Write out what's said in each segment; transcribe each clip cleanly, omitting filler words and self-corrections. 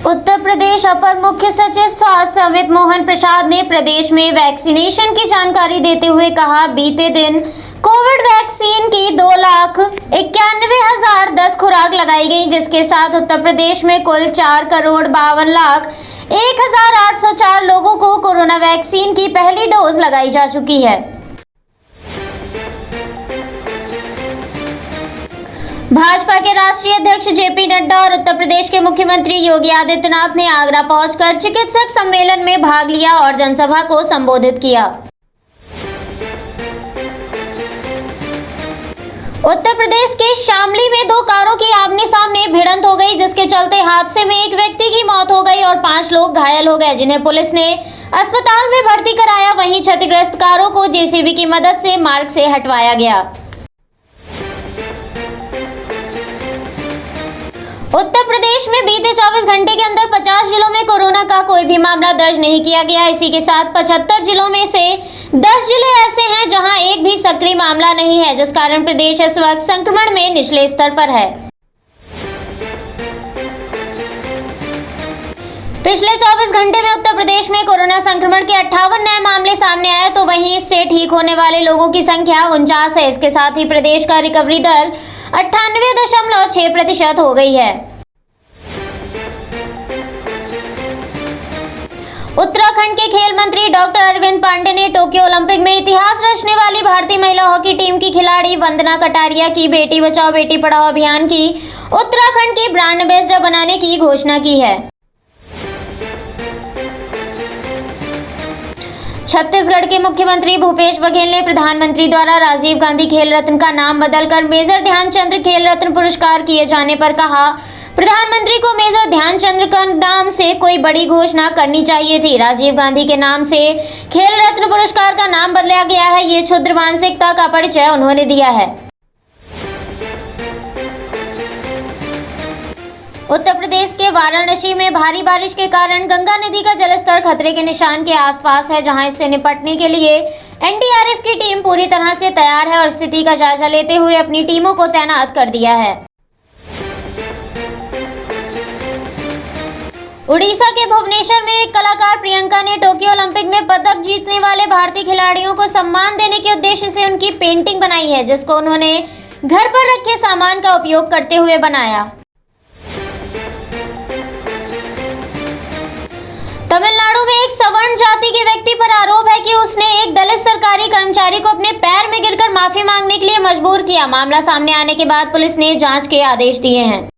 उत्तर प्रदेश अपर मुख्य सचिव स्वास्थ्य अमित मोहन प्रसाद ने प्रदेश में वैक्सीनेशन की जानकारी देते हुए कहा, बीते दिन कोविड वैक्सीन की 2,91,010 खुराक लगाई गई, जिसके साथ उत्तर प्रदेश में कुल 4,52,01,804 लोगों को कोरोना वैक्सीन की पहली डोज लगाई जा चुकी है। भाजपा के राष्ट्रीय अध्यक्ष जेपी नड्डा और उत्तर प्रदेश के मुख्यमंत्री योगी आदित्यनाथ ने आगरा पहुंचकर चिकित्सक सम्मेलन में भाग लिया और जनसभा को संबोधित किया। उत्तर प्रदेश के शामली में 2 कारों की आमने सामने भिड़ंत हो गई, जिसके चलते हादसे में एक व्यक्ति की मौत हो गई और 5 लोग घायल हो गए, जिन्हें पुलिस ने अस्पताल में भर्ती कराया। वहीं क्षतिग्रस्त कारों को जेसीबी की मदद से मार्ग से हटवाया गया। उत्तर प्रदेश में बीते 24 घंटे के अंदर 50 जिलों में कोरोना का कोई भी मामला दर्ज नहीं किया गया। इसी के साथ 75 जिलों में से 10 जिले ऐसे हैं जहां एक भी सक्रिय मामला नहीं है, जिस कारण प्रदेश इस वक्त संक्रमण में निचले स्तर पर है। पिछले 24 घंटे में उत्तर प्रदेश में कोरोना संक्रमण के 58 नए मामले सामने आए, तो वहीं इससे ठीक होने वाले लोगों की संख्या 49 है। इसके साथ ही प्रदेश का रिकवरी दर 98.6% हो गई है। उत्तराखंड के खेल मंत्री डॉक्टर अरविंद पांडे ने टोक्यो ओलंपिक में इतिहास रचने वाली भारतीय महिला हॉकी टीम की खिलाड़ी वंदना कटारिया की बेटी बचाओ बेटी पढ़ाओ अभियान की उत्तराखंड की ब्रांड एम्बेसडर बनाने की घोषणा की है। छत्तीसगढ़ के मुख्यमंत्री भूपेश बघेल ने प्रधानमंत्री द्वारा राजीव गांधी खेल रत्न का नाम बदलकर मेजर ध्यानचंद खेल रत्न पुरस्कार किए जाने पर कहा, प्रधानमंत्री को मेजर ध्यानचंद का नाम से कोई बड़ी घोषणा करनी चाहिए थी। राजीव गांधी के नाम से खेल रत्न पुरस्कार का नाम बदला गया है, ये क्षुद्र मानसिकता का परिचय उन्होंने दिया है। उत्तर प्रदेश के वाराणसी में भारी बारिश के कारण गंगा नदी का जलस्तर खतरे के निशान के आसपास है, जहां इससे निपटने के लिए एनडीआरएफ की टीम पूरी तरह से तैयार है और स्थिति का जायजा लेते हुए अपनी टीमों को तैनात कर दिया है। उड़ीसा के भुवनेश्वर में एक कलाकार प्रियंका ने टोक्यो ओलंपिक में पदक जीतने वाले भारतीय खिलाड़ियों को सम्मान देने के उद्देश्य से उनकी पेंटिंग बनाई है, जिसको उन्होंने घर पर रखे सामान का उपयोग करते हुए बनाया। तमिलनाडु में एक सवर्ण जाति के व्यक्ति पर आरोप है कि उसने एक दलित सरकारी कर्मचारी को अपने पैर में गिरकर माफी मांगने के लिए मजबूर किया। मामला सामने आने के बाद पुलिस ने जांच के आदेश दिए हैं।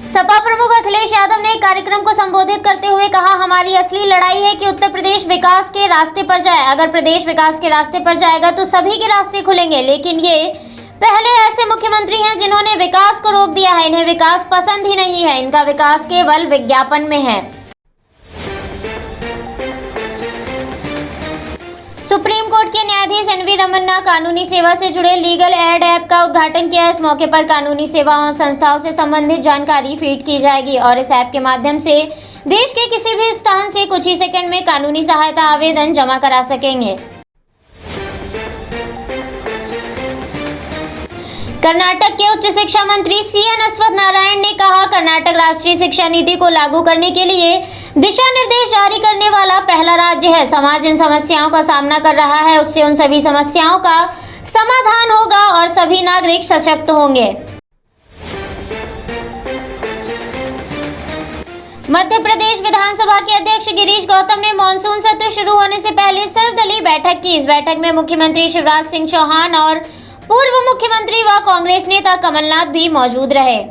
सपा प्रमुख अखिलेश यादव ने एक कार्यक्रम को संबोधित करते हुए कहा, हमारी असली लड़ाई है कि उत्तर प्रदेश विकास के रास्ते पर जाए। अगर प्रदेश विकास के रास्ते पर जाएगा तो सभी के रास्ते खुलेंगे, लेकिन ये पहले ऐसे मुख्यमंत्री हैं जिन्होंने विकास को रोक दिया है। इन्हें विकास पसंद ही नहीं है, इनका विकास केवल विज्ञापन में है। सुप्रीम कोर्ट के न्यायाधीश एनवी रमन्ना कानूनी सेवा से जुड़े लीगल एड ऐप का उद्घाटन किया। इस मौके पर कानूनी सेवाओं संस्थाओं से संबंधित जानकारी फीड की जाएगी और इस ऐप के माध्यम से देश के किसी भी स्थान से कुछ ही सेकंड में कानूनी सहायता आवेदन जमा करा सकेंगे। कर्नाटक के उच्च शिक्षा मंत्री सीएन अश्वत्थ नारायण ने कहा, कर्नाटक राष्ट्रीय शिक्षा नीति को लागू करने के लिए दिशा निर्देश जारी करने वाला पहला राज्य है। समाज इन समस्याओं का सामना कर रहा है, उससे उन सभी समस्याओं का समाधान होगा और सभी नागरिक सशक्त होंगे। मध्य प्रदेश विधानसभा के अध्यक्ष गिरीश गौतम ने मानसून सत्र शुरू होने से पहले सर्वदलीय बैठक की। इस बैठक में मुख्यमंत्री शिवराज सिंह चौहान और पूर्व मुख्यमंत्री व कांग्रेस नेता कमलनाथ भी मौजूद रहे।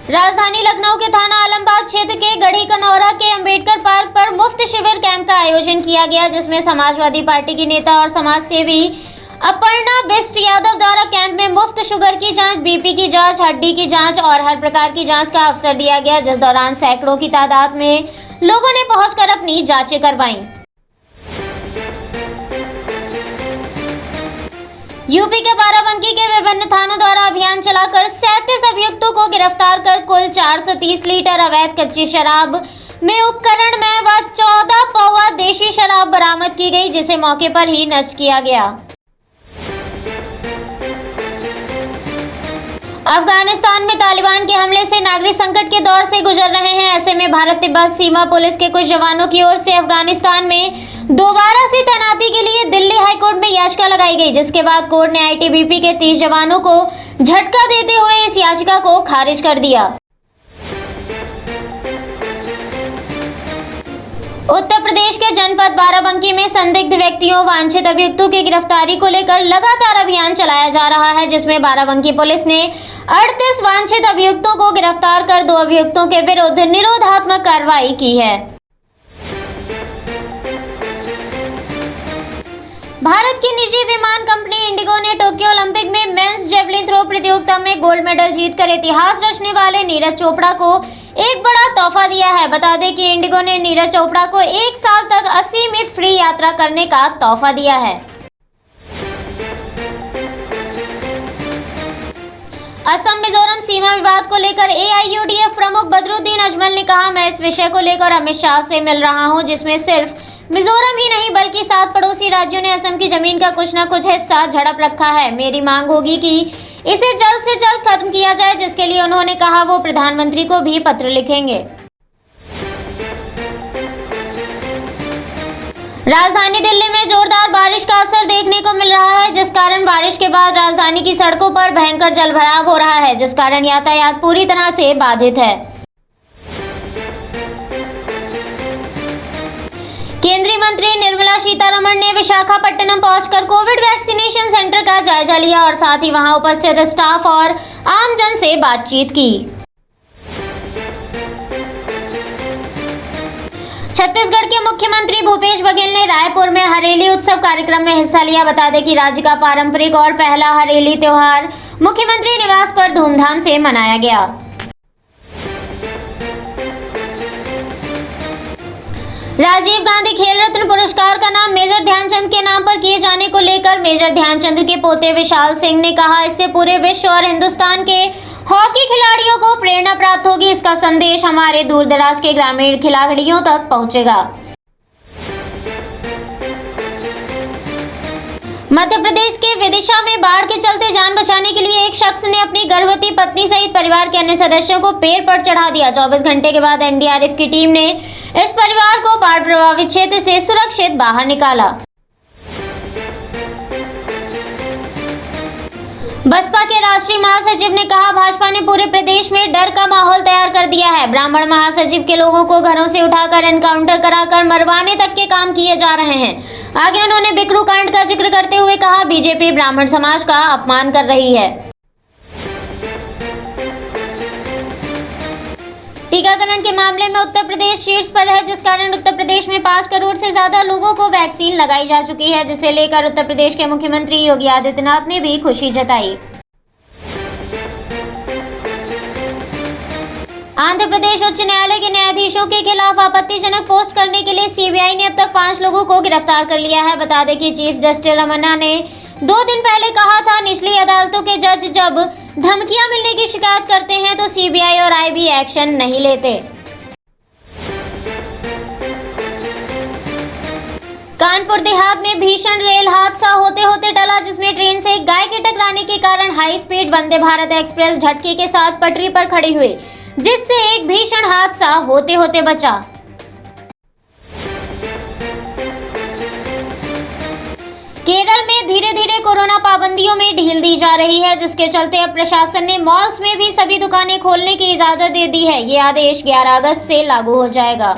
राजधानी लखनऊ के थाना आलमबाग क्षेत्र के गढ़ी कनौरा के अंबेडकर पार्क पर मुफ्त शिविर कैंप का आयोजन किया गया, जिसमें समाजवादी पार्टी की नेता और समाज सेवी अपर्णा बिष्ट यादव द्वारा कैंप में मुफ्त शुगर की जांच, बीपी की जांच, हड्डी की जांच और हर प्रकार की जांच का अवसर दिया गया, जिस दौरान सैकड़ों की तादाद में लोगों ने पहुंचकर अपनी जांचें करवाईं। यूपी के बाराबंकी के विभिन्न थानों द्वारा अभियान चलाकर 37 अभियुक्तों को गिरफ्तार कर कुल 430 लीटर अवैध कच्ची शराब में उपकरण में व 14 पौवा देशी शराब बरामद की गई, जिसे मौके पर ही नष्ट किया गया। अफगानिस्तान में तालिबान के हमले से नागरिक संकट के दौर से गुजर रहे हैं। ऐसे में भारत तिब्बत सीमा पुलिस के कुछ जवानों की ओर से अफगानिस्तान में दोबारा से तैनाती के लिए दिल्ली हाईकोर्ट में याचिका लगाई गई, जिसके बाद कोर्ट ने आईटीबीपी के 30 जवानों को झटका देते हुए इस याचिका को खारिज कर दिया। उत्तर प्रदेश के जनपद बाराबंकी में संदिग्ध व्यक्तियों वांछित अभियुक्तों की गिरफ्तारी को लेकर लगातार अभियान चलाया जा रहा है, जिसमें बाराबंकी पुलिस ने 38 वांछित अभियुक्तों को गिरफ्तार कर 2 अभियुक्तों के विरुद्ध निरोधात्मक कार्रवाई की है। भारत की निजी विमान कंपनी इंडिगो ने टोक्यो ओलंपिक में मेंस जेवलिन थ्रो प्रतियोगिता में गोल्ड मेडल जीतकर इतिहास रचने वाले नीरज चोपड़ा को एक बड़ा तोहफा दिया है। बता दें कि इंडिगो ने नीरज चोपड़ा को 1 साल तक असीमित फ्री यात्रा करने का तोहफा दिया है। असम मिजोरम सीमा विवाद को लेकर एआईयूडीएफ प्रमुख बदरुद्दीन अजमल ने कहा, मैं इस विषय को लेकर अमित शाह से मिल रहा हूं, जिसमें सिर्फ मिजोरम ही नहीं बल्कि 7 पड़ोसी राज्यों ने असम की जमीन का कुछ न कुछ हिस्सा झड़प रखा है। मेरी मांग होगी कि इसे जल्द से जल्द खत्म किया जाए, जिसके लिए उन्होंने कहा वो प्रधानमंत्री को भी पत्र लिखेंगे। राजधानी दिल्ली में जोरदार बारिश का असर देखने को मिल रहा है, जिस कारण बारिश के बाद राजधानी की सड़कों पर भयंकर जलभराव हो रहा है, जिस कारण यातायात पूरी तरह से बाधित है। केंद्रीय मंत्री निर्मला सीतारमण ने विशाखापट्टनम पहुंचकर कोविड वैक्सीनेशन सेंटर का जायजा लिया और साथ ही वहां उपस्थित स्टाफ और आमजन से बातचीत की। छत्तीसगढ़ के मुख्यमंत्री भूपेश बघेल ने रायपुर में हरेली उत्सव कार्यक्रम में हिस्सा लिया। बता दें कि राज्य का पारंपरिक और पहला हरेली त्योहार मुख्यमंत्री निवास पर धूमधाम से मनाया गया। राजीव गांधी खेल रत्न पुरस्कार का नाम मेजर ध्यानचंद के नाम पर किए जाने को लेकर मेजर ध्यानचंद के पोते विशाल सिंह ने कहा, इससे पूरे विश्व और हिंदुस्तान के हॉकी खिलाड़ियों को प्रेरणा प्राप्त होगी। इसका संदेश हमारे दूरदराज के ग्रामीण खिलाड़ियों तक पहुंचेगा। मध्य प्रदेश के विदिशा में बाढ़ के चलते जान बचाने के लिए एक शख्स ने अपनी गर्भवती पत्नी सहित परिवार के अन्य सदस्यों को पेड़ पर चढ़ा दिया। 24 घंटे के बाद एनडीआरएफ की टीम ने इस परिवार को बाढ़ प्रभावित क्षेत्र से सुरक्षित बाहर निकाला। बसपा के राष्ट्रीय महासचिव ने कहा, भाजपा ने पूरे प्रदेश में डर का माहौल तैयार कर दिया है। ब्राह्मण महासचिव के लोगों को घरों से उठाकर एनकाउंटर कराकर मरवाने तक के काम किए जा रहे हैं। आगे उन्होंने बिकरू कांड का जिक्र करते हुए कहा, बीजेपी ब्राह्मण समाज का अपमान कर रही है। टीकाकरण के मामले में उत्तर प्रदेश शीर्ष पर है, जिस कारण उत्तर प्रदेश में 5 करोड़ से ज्यादा लोगों को वैक्सीन लगाई जा चुकी है, जिसे लेकर उत्तर प्रदेश के मुख्यमंत्री योगी आदित्यनाथ ने भी खुशी जताई। आंध्र प्रदेश उच्च न्यायालय के न्यायाधीशों के खिलाफ आपत्तिजनक पोस्ट करने के लिए सीबीआई ने अब तक 5 लोगों को गिरफ्तार कर लिया है। बता दें कि चीफ जस्टिस रमन्ना ने 2 दिन पहले कहा था, निचली अदालतों के जज जब धमकियां मिलने की शिकायत करते हैं तो सीबीआई और आईबी एक्शन नहीं लेते। कानपुर देहात में भीषण रेल हादसा होते होते टला, जिसमें ट्रेन से एक गाय के टकराने के कारण high speed Vande Bharat express झटके के साथ पटरी पर खड़ी हुई, जिससे एक भीषण हादसा होते होते बचा। केरल में धीरे धीरे कोरोना पाबंदियों में ढील दी जा रही है, जिसके चलते अब प्रशासन ने मॉल्स में भी सभी दुकानें खोलने की इजाजत दे दी है। ये आदेश 11 अगस्त से लागू हो जाएगा।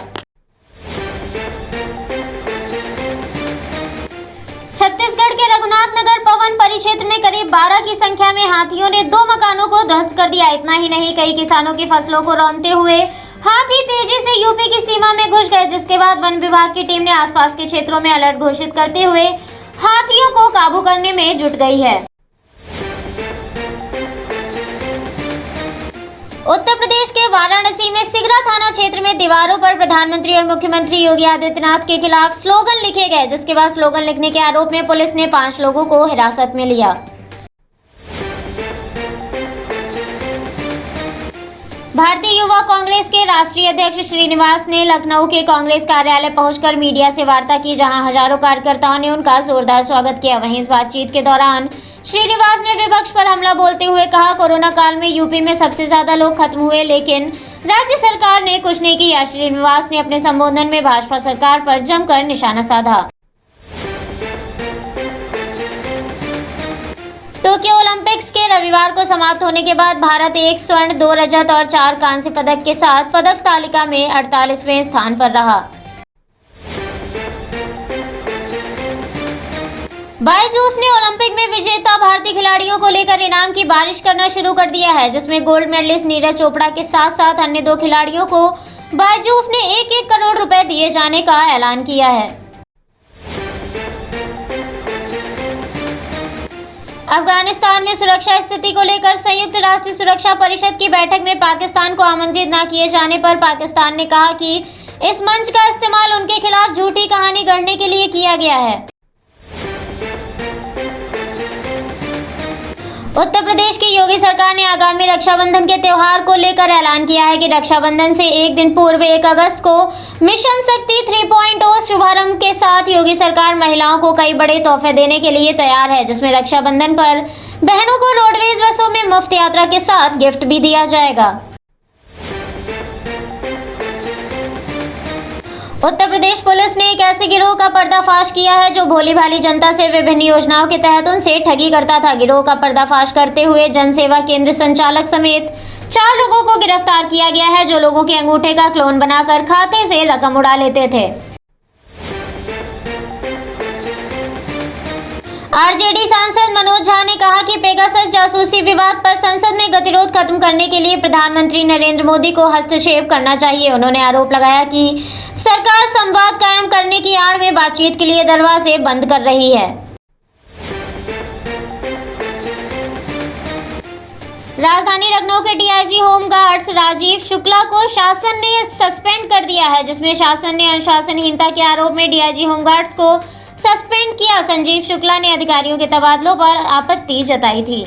छत्तीसगढ़ के रघुनाथ नगर पवन परिक्षेत्र में करीब 12 की संख्या में हाथियों ने 2 मकानों को ध्वस्त कर दिया। इतना ही नहीं, कई किसानों की फसलों को रौंदते हुए हाथी तेजी से यूपी की सीमा में घुस गए, जिसके बाद वन विभाग की टीम ने आसपास के क्षेत्रों में अलर्ट घोषित करते हुए हाथियों को काबू करने में जुट गई है। उत्तर प्रदेश के वाराणसी में सिगरा थाना क्षेत्र में दीवारों पर प्रधानमंत्री और मुख्यमंत्री योगी आदित्यनाथ के खिलाफ स्लोगन लिखे गए, जिसके बाद स्लोगन लिखने के आरोप में पुलिस ने 5 लोगों को हिरासत में लिया। भारतीय युवा कांग्रेस के राष्ट्रीय अध्यक्ष श्रीनिवास ने लखनऊ के कांग्रेस कार्यालय पहुंचकर मीडिया से वार्ता की, जहां हजारों कार्यकर्ताओं ने उनका जोरदार स्वागत किया। वहीं इस बातचीत के दौरान श्रीनिवास ने विपक्ष पर हमला बोलते हुए कहा, कोरोना काल में यूपी में सबसे ज्यादा लोग खत्म हुए, लेकिन राज्य सरकार ने कुछ नहीं किया। श्रीनिवास ने अपने संबोधन में भाजपा सरकार पर जमकर निशाना साधा। टोक्यो ओलंपिक्स के रविवार को समाप्त होने के बाद भारत 1 स्वर्ण, 2 रजत और 4 कांस्य पदक के साथ पदक तालिका में 48वें स्थान पर रहा। बायजूस ने ओलंपिक में विजेता भारतीय खिलाड़ियों को लेकर इनाम की बारिश करना शुरू कर दिया है, जिसमें गोल्ड मेडलिस्ट नीरज चोपड़ा के साथ साथ अन्य 2 खिलाड़ियों को बायजूस ने 1-1 करोड़ रुपए दिए जाने का ऐलान किया है। अफगानिस्तान में सुरक्षा स्थिति को लेकर संयुक्त राष्ट्र सुरक्षा परिषद की बैठक में पाकिस्तान को आमंत्रित न किए जाने पर पाकिस्तान ने कहा कि इस मंच का इस्तेमाल उनके खिलाफ झूठी कहानी गढ़ने के लिए किया गया है। उत्तर प्रदेश की योगी सरकार ने आगामी रक्षाबंधन के त्योहार को लेकर ऐलान किया है कि रक्षाबंधन से एक दिन पूर्व 1 अगस्त को मिशन शक्ति 3.0 शुभारंभ के साथ योगी सरकार महिलाओं को कई बड़े तोहफे देने के लिए तैयार है, जिसमें रक्षाबंधन पर बहनों को रोडवेज बसों में मुफ्त यात्रा के साथ गिफ्ट भी दिया जाएगा। उत्तर प्रदेश पुलिस ने एक ऐसे गिरोह का पर्दाफाश किया है जो भोली भाली जनता से विभिन्न योजनाओं के तहत उनसे ठगी करता था। गिरोह का पर्दाफाश करते हुए जन सेवा केंद्र संचालक समेत 4 लोगों को गिरफ्तार किया गया है, जो लोगों के अंगूठे का क्लोन बनाकर खाते से रकम उड़ा लेते थे। आरजेडी सांसद मनोज झा ने कहा कि पेगासस जासूसी विवाद पर संसद में गतिरोध खत्म करने के लिए प्रधानमंत्री नरेंद्र मोदी को हस्तक्षेप करना चाहिए। उन्होंने आरोप लगाया कि सरकार संवाद कायम करने की आड़ में बातचीत के लिए दरवाजे बंद कर रही है। राजधानी लखनऊ के डीआईजी होमगार्ड्स राजीव शुक्ला को शासन ने सस्पेंड कर दिया है, जिसमें शासन ने अनुशासनहीनता के आरोप में डीआईजी होमगार्ड्स को सस्पेंड किया। संजीव शुक्ला ने अधिकारियों के तबादलों पर आपत्ति जताई थी।